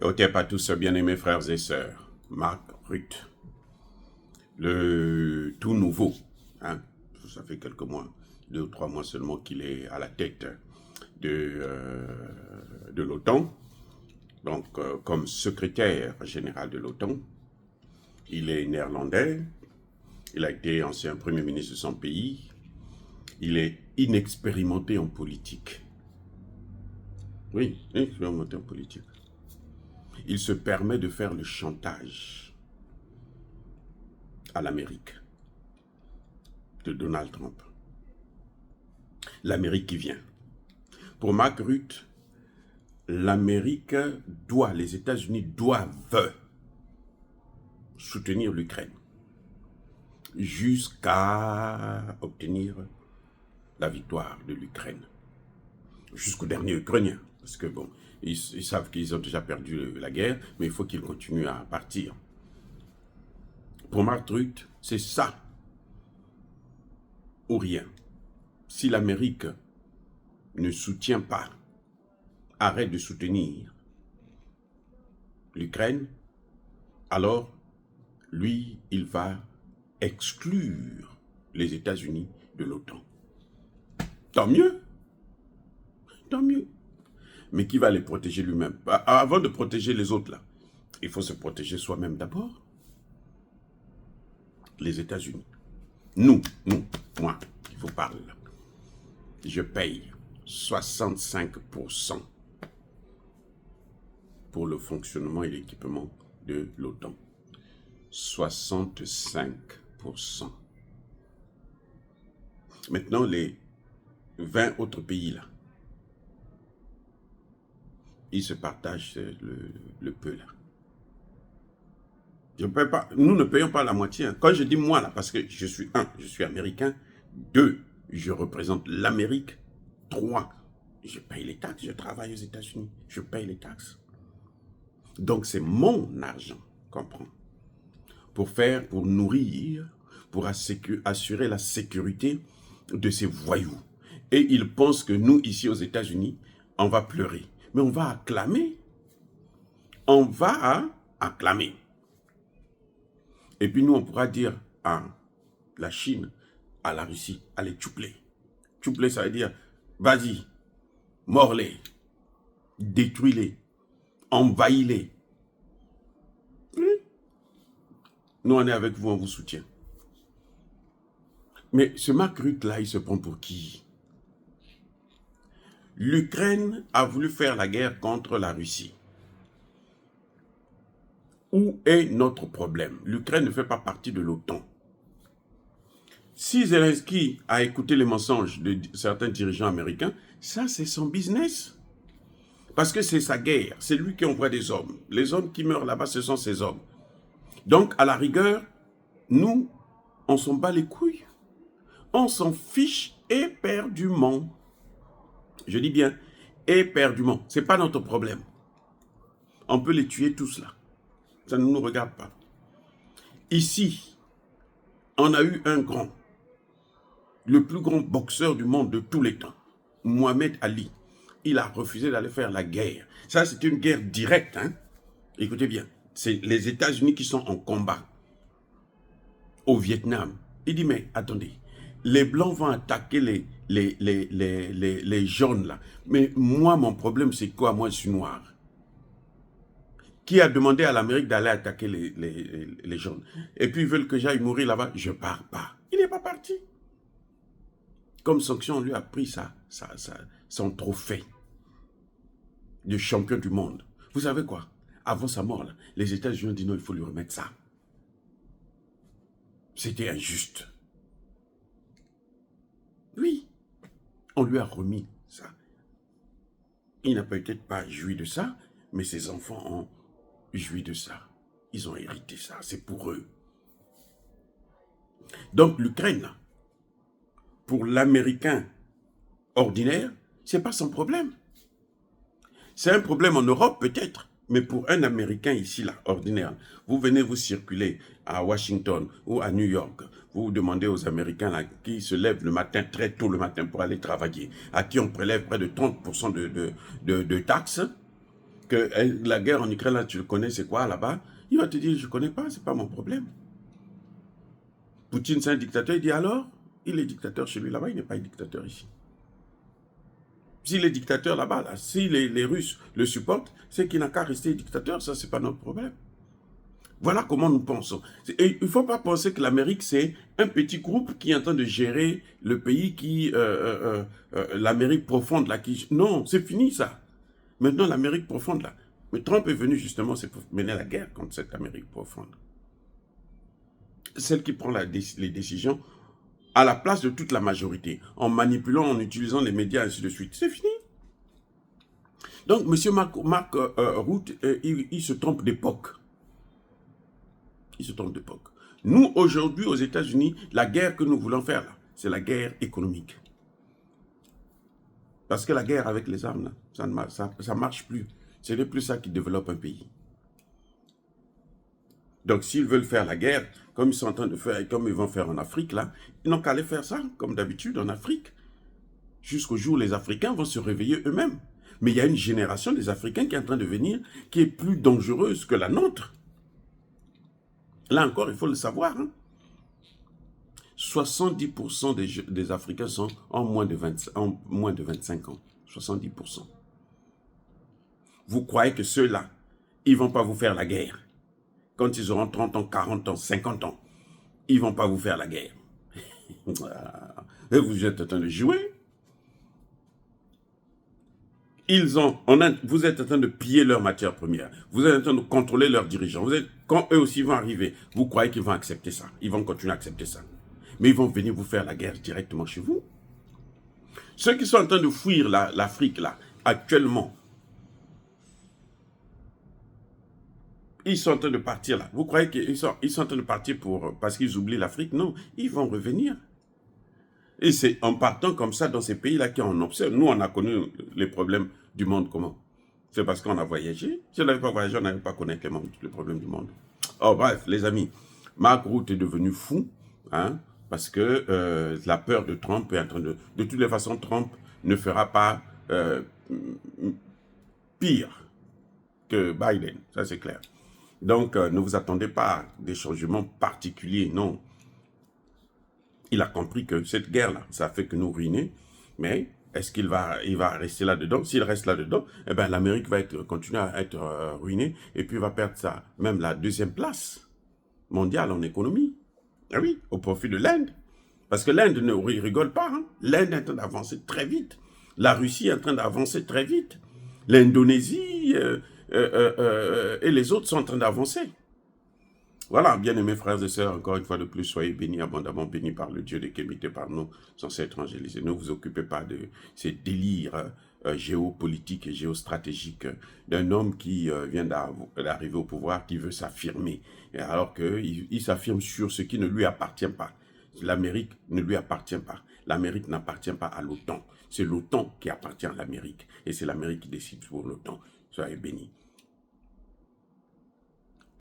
Et au TEP à tous, bien-aimés frères et sœurs, Mark Rutte, le tout nouveau, hein, ça fait quelques mois, 2 ou 3 mois seulement qu'il est à la tête de l'OTAN, donc comme secrétaire général de l'OTAN. Il est néerlandais, il a été ancien premier ministre de son pays, il est inexpérimenté en politique. Oui, inexpérimenté en politique. Il se permet de faire le chantage à l'Amérique de Donald Trump. L'Amérique qui vient. Pour Mark Rutte, l'Amérique doit, les États-Unis doivent soutenir l'Ukraine jusqu'à obtenir la victoire de l'Ukraine. Jusqu'au dernier Ukrainien. Parce que bon, ils savent qu'ils ont déjà perdu la guerre, mais il faut qu'ils continuent à partir. Pour Mark Rutte, c'est ça ou rien. Si l'Amérique ne soutient pas, arrête de soutenir l'Ukraine, alors lui, il va exclure les États-Unis de l'OTAN. Tant mieux. Tant mieux. Mais qui va les protéger lui-même? Avant de protéger les autres, là, il faut se protéger soi-même d'abord. Les États-Unis. Moi, il faut parler là. Je paye 65% pour le fonctionnement et l'équipement de l'OTAN. 65%. Maintenant, les 20 autres pays là, ils se partagent le peu là. Je paye pas, nous ne payons pas la moitié. Hein. Quand je dis moi là, parce que je suis américain. 2, je représente l'Amérique. 3, je paye les taxes. Je travaille aux États-Unis. Je paye les taxes. Donc c'est mon argent, comprends, pour nourrir, pour assurer la sécurité de ces voyous. Et ils pensent que nous, ici aux États-Unis, on va pleurer. Mais on va acclamer. On va acclamer. Et puis nous, on pourra dire à la Chine, à la Russie, allez, tchoupler. Tchoupler, ça veut dire, vas-y, mords-les, détruis-les, envahis-les. Nous, on est avec vous, on vous soutient. Mais ce Mark Rutte là, il se prend pour qui? L'Ukraine a voulu faire la guerre contre la Russie. Où est notre problème? L'Ukraine ne fait pas partie de l'OTAN. Si Zelensky a écouté les mensonges de certains dirigeants américains, ça c'est son business. Parce que c'est sa guerre, c'est lui qui envoie des hommes. Les hommes qui meurent là-bas, ce sont ses hommes. Donc à la rigueur, nous, on s'en bat les couilles. On s'en fiche éperdument. Je dis bien éperdument. Ce n'est pas notre problème. On peut les tuer tous là. Ça ne nous regarde pas. Ici, on a eu un grand, le plus grand boxeur du monde de tous les temps, Mohamed Ali. Il a refusé d'aller faire la guerre. Ça, c'est une guerre directe. Hein? Écoutez bien, c'est les États-Unis qui sont en combat au Vietnam. Il dit, mais attendez, les Blancs vont attaquer les jaunes là. Mais moi, mon problème, c'est quoi? Moi, je suis noir. Qui a demandé à l'Amérique d'aller attaquer les jaunes? Et puis ils veulent que j'aille mourir là-bas. Je ne pars pas. Il n'est pas parti. Comme sanction, on lui a pris son trophée de champion du monde. Vous savez quoi? Avant sa mort, là, les États-Unis ont dit non, il faut lui remettre ça. C'était injuste. Oui, on lui a remis ça. Il n'a peut-être pas joui de ça, mais ses enfants ont joui de ça. Ils ont hérité ça, c'est pour eux. Donc l'Ukraine, pour l'Américain ordinaire, ce n'est pas son problème. C'est un problème en Europe peut-être, mais pour un Américain ici, là, ordinaire, vous venez vous circuler à Washington ou à New York, vous demandez aux Américains là, qui se lèvent le matin, très tôt le matin pour aller travailler, à qui on prélève près de 30% de taxes, que la guerre en Ukraine, là, tu le connais, c'est quoi là-bas? Il va te dire, je ne connais pas, c'est pas mon problème. Poutine, c'est un dictateur, il dit alors, il est dictateur chez lui là-bas, il n'est pas un dictateur ici. S'il est dictateur là-bas, là, si les Russes le supportent, c'est qu'il n'a qu'à rester dictateur, ça, c'est pas notre problème. Voilà comment nous pensons. Et il ne faut pas penser que l'Amérique, c'est un petit groupe qui est en train de gérer le pays, l'Amérique profonde. Là, non, c'est fini ça. Maintenant, l'Amérique profonde, là. Mais Trump est venu justement, c'est pour mener la guerre contre cette Amérique profonde. Celle qui prend les décisions à la place de toute la majorité, en manipulant, en utilisant les médias, ainsi de suite. C'est fini. Donc, M. Mark Rutte, il se trompe d'époque. Il se trompe d'époque. Nous, aujourd'hui, aux États-Unis, la guerre que nous voulons faire, là, c'est la guerre économique. Parce que la guerre avec les armes, là, ça ne marche plus. Ce n'est plus ça qui développe un pays. Donc, s'ils veulent faire la guerre, comme ils sont en train de faire et comme ils vont faire en Afrique, là, ils n'ont qu'à aller faire ça, comme d'habitude, en Afrique. Jusqu'au jour où les Africains vont se réveiller eux-mêmes. Mais il y a une génération des Africains qui est en train de venir, qui est plus dangereuse que la nôtre. Là encore, il faut le savoir. Hein? 70% des Africains sont en moins de 25 ans. 70%. Vous croyez que ceux-là, ils ne vont pas vous faire la guerre. Quand ils auront 30 ans, 40 ans, 50 ans, ils ne vont pas vous faire la guerre. Et vous êtes en train de jouer. Vous êtes en train de piller leurs matières premières. Vous êtes en train de contrôler leurs dirigeants. Quand eux aussi vont arriver, vous croyez qu'ils vont accepter ça. Ils vont continuer à accepter ça. Mais ils vont venir vous faire la guerre directement chez vous. Ceux qui sont en train de fuir l'Afrique, là, actuellement, ils sont en train de partir là. Vous croyez qu'ils sont en train de partir parce qu'ils oublient l'Afrique? Non, ils vont revenir. Et c'est en partant comme ça dans ces pays-là qu'on observe. Nous, on a connu les problèmes du monde comment? C'est parce qu'on a voyagé. Si on n'avait pas voyagé, on n'avait pas connu les problèmes du monde. Oh bref, les amis, Mark Rutte est devenu fou, hein, parce que la peur de Trump est en train de... De toutes les façons, Trump ne fera pas pire que Biden, ça c'est clair. Donc, ne vous attendez pas à des changements particuliers, non. Il a compris que cette guerre-là, ça fait que nous ruiner, mais est-ce qu'il va rester là-dedans? S'il reste là-dedans, eh ben, l'Amérique va continuer à être ruinée et puis va perdre même la deuxième place mondiale en économie. Ah oui, au profit de l'Inde. Parce que l'Inde ne rigole pas. Hein? L'Inde est en train d'avancer très vite. La Russie est en train d'avancer très vite. L'Indonésie et les autres sont en train d'avancer. Voilà, bien-aimés frères et sœurs, encore une fois de plus, soyez bénis, abondamment bénis par le Dieu de qu'émité par nous, sans être évangélisés. Ne vous occupez pas de ces délires géopolitiques et géostratégiques d'un homme qui vient d'arriver au pouvoir, qui veut s'affirmer, alors qu'il s'affirme sur ce qui ne lui appartient pas. L'Amérique ne lui appartient pas. L'Amérique n'appartient pas à l'OTAN. C'est l'OTAN qui appartient à l'Amérique. Et c'est l'Amérique qui décide pour l'OTAN. Soyez bénis.